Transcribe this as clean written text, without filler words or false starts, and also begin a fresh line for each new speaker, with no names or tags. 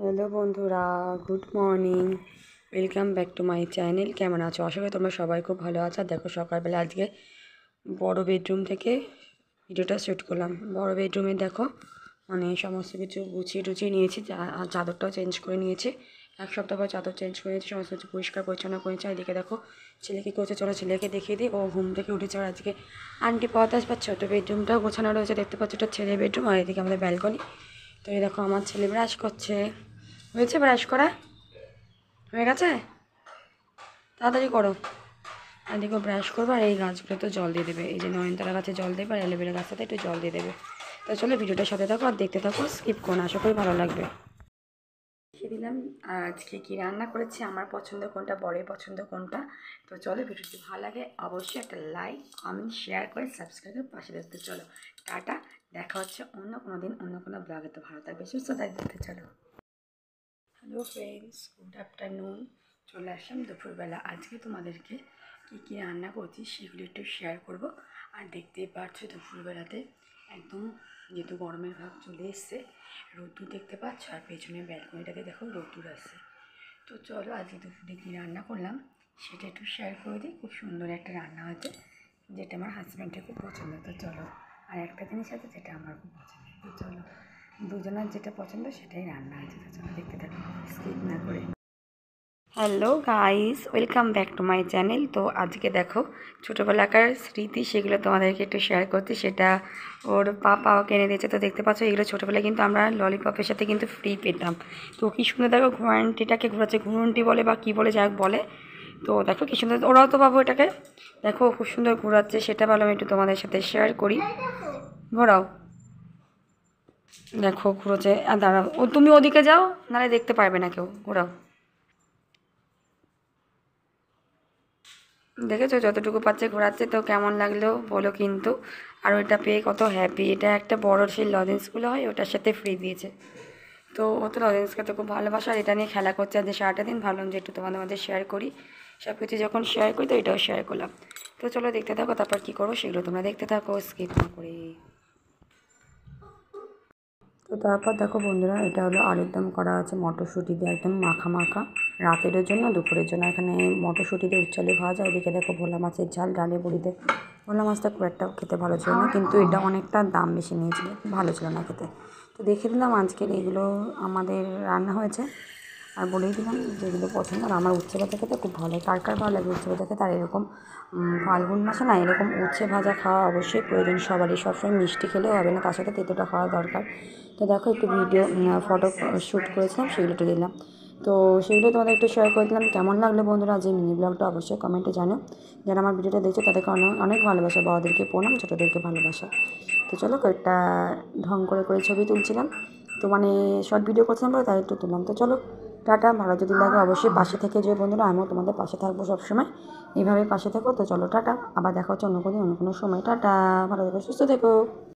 Hello বন্ধুরা, good morning. Welcome back to my channel. কেমন আছো? আশা করি তোমরা সবাই খুব ভালো আছো। আর দেখো, সকালবেলা আজকে বড় বেডরুম থেকে ভিডিওটা শ্যুট করলাম। বড় বেডরুমে দেখো সমস্ত কিছু গুছিয়ে টুছিয়ে নিয়েছি, আর চাদরটাও চেঞ্জ করে নিয়েছি। এক সপ্তাহ পর চাদর চেঞ্জ করে নিয়েছি, সমস্ত কিছু পরিষ্কার পরিচ্ছন্ন করেছি। আর এদিকে দেখো ছেলে কী করছে, চলো ছেলেকে দেখিয়ে দিই। ও ঘুম থেকে উঠেছে। আর আজকে আন্টি পথ আসবে। ছোটো বেডরুমটাও গোছানো রয়েছে, দেখতে পাচ্ছ, ওটা ছেলের বেডরুম। আর এদিকে আমাদের ব্যালকনি। তো এই দেখো আমার ছেলে ব্রাশ করছে। হয়েছে ব্রাশ করা? হয়ে গেছে? তাড়াতাড়ি করো। আর দেখো ব্রাশ করবো, আর এই গাছগুলো তো জল দিয়ে দেবে। এই যে নয়নতারা গাছে জল দেবে, আর অ্যালোভেরা গাছটাতে একটু জল দিয়ে দেবে। তো চলো ভিডিওটার সাথে থাকো আর দেখতে থাকো, স্কিপ করো না, আশা করি ভালো লাগবে। দেখিয়ে দিলাম আজকে কী রান্না করেছি, আমার পছন্দ কোনটা, বরের পছন্দ কোনটা। তো চলো, ভিডিওটি ভালো লাগে অবশ্যই একটা লাইক, কমেন্ট, শেয়ার করে সাবস্ক্রাইব করে পাশে দেখতে। চলো টাটা, দেখা হচ্ছে অন্য কোনো দিন অন্য কোনো ব্লগে। তো ভালো থাকবে, সুস্থ থাকবে। চলো। Hello friends, good afternoon. চলে আসলাম দুপুরবেলা। আজকে তোমাদেরকে কী কী রান্না করছি সেগুলো একটু শেয়ার করব। আর দেখতেই পাচ্ছ দুপুরবেলাতে একদম, যেহেতু গরমের ভাব চলে এসছে, রোদ্দুর দেখতে পাচ্ছ, আর পেছনের ব্যালকনিটাতে দেখো রোদ্দুর আসছে। তো চলো আজকে দুপুরে কী রান্না করলাম সেটা একটু শেয়ার করে দিই। খুব সুন্দর একটা রান্না হয়েছে, যেটা আমার হাজব্যান্ডের খুব পছন্দ। তো চলো, আর একটা জিনিস আছে যেটা আমার খুব পছন্দ। তো চলো, দুজনের যেটা পছন্দ সেটাই রান্না আছে। তো চলো দেখতে থাকো, স্কিপ না করে। Hello guys, welcome back to my channel. তো আজকে দেখো ছোটোবেলাকার স্মৃতি, সেগুলো তোমাদেরকে একটু শেয়ার করতে। সেটা ওর পাপাও কিনে দিয়েছে। তো দেখতে পাচ্ছ, এগুলো ছোটোবেলায় কিন্তু আমরা ললিপপের সাথে কিন্তু ফ্রি পেতাম। তো কী সুন্দর দেখো, ঘুরান্টিটাকে ঘোরাচ্ছে, ঘুরন্টি বলে বা কী বলে, যাক বলে। তো দেখো কী সুন্দর, ওরাও তো পাবো এটাকে। দেখো খুব সুন্দর ঘোরাচ্ছে, সেটা ভাবলাম একটু তোমাদের সাথে শেয়ার করি। ঘোরাও, দেখো ঘুরোচ্ছে। আর দাঁড়াও, তুমি ওদিকে যাও, নাহলে দেখতে পারবে না কেউ। ঘোরাও। দেখেছো যতটুকু পাচ্ছে ঘোরাচ্ছে। তো কেমন লাগলো বলো কিন্তু। আর ওইটা পেয়ে কত হ্যাপি। এটা একটা বড় সেই লজেন্সগুলো হয়, ওটার সাথে ফ্রি দিয়েছে। তো ও তো লজেন্সকে তো খুব ভালোবাসা, আর এটা নিয়ে খেলা করছে আজ সারাটা দিন। ভাবলাম যে একটু তোমাদের মধ্যে শেয়ার করি। সব কিছু যখন শেয়ার করি, তো এটাও শেয়ার করলাম। তো চলো দেখতে থাকো, তারপর কী করো সেগুলো তোমরা দেখতে থাকো, স্কিপ না করে। তো তারপর দেখো বন্ধুরা, এটা হলো আলুর দম করা আছে মটরশুঁটি দিয়ে, একদম মাখা মাখা, রাতের জন্য দুপুরের জন্য। এখানে মটরশুঁটি দিয়ে উচ্চালে ভাজা। এদিকে দেখো ভোলা মাছের ঝাল, ডালে বড়িতে। ভোলা মাছটা খুব একটা খেতে ভালো ছিল না, কিন্তু এটা অনেকটা দাম বেশি নিয়েছিল, ভালো ছিল না খেতে। তো দেখে দিলাম আজকের এগুলো আমাদের রান্না হয়েছে। আর বলেই দিলাম যেগুলো পছন্দ। আর আমার উচ্ছে ভাজা খেতে খুব ভালো লাগে। কার কার ভালো লাগে উচ্ছে ভাজা খেতে? আর এরকম ফাল্গুন মাসে না এরকম উচ্ছে ভাজা খাওয়া অবশ্যই প্রয়োজন সবারই। সবসময় মিষ্টি খেলেও হবে না, তার সাথে তেঁতোটা খাওয়া দরকার। তো দেখো একটু ভিডিও ফটো শ্যুট করেছিলাম, সেগুলো একটু দিলাম। তো সেগুলো তোমাদের একটু শেয়ার করে দিলাম। কেমন লাগলো বন্ধুরা যে মিনি ব্লগটা, অবশ্যই কমেন্টে জানো। যারা আমার ভিডিওটা দেখছো তাদেরকে অনেক অনেক ভালোবাসা, বড়দেরকে প্রণাম, ছোটোদেরকে ভালোবাসা। তো চলো কয়েকটা ঢং করে করে ছবি তুলছিলাম। তো শর্ট ভিডিও করছিলাম বলে তাই একটু তুললাম। তো চলো টাটা, ভালো যদি লাগে অবশ্যই পাশে থেকে যেও বন্ধুরা। আমিও তোমাদের পাশে থাকবো সবসময়, এইভাবে পাশে থেকো। তো চলো টাটা, আবার দেখা হচ্ছে অন্য কোনো সময়। টাটা, ভালো থেকো, সুস্থ থেকো।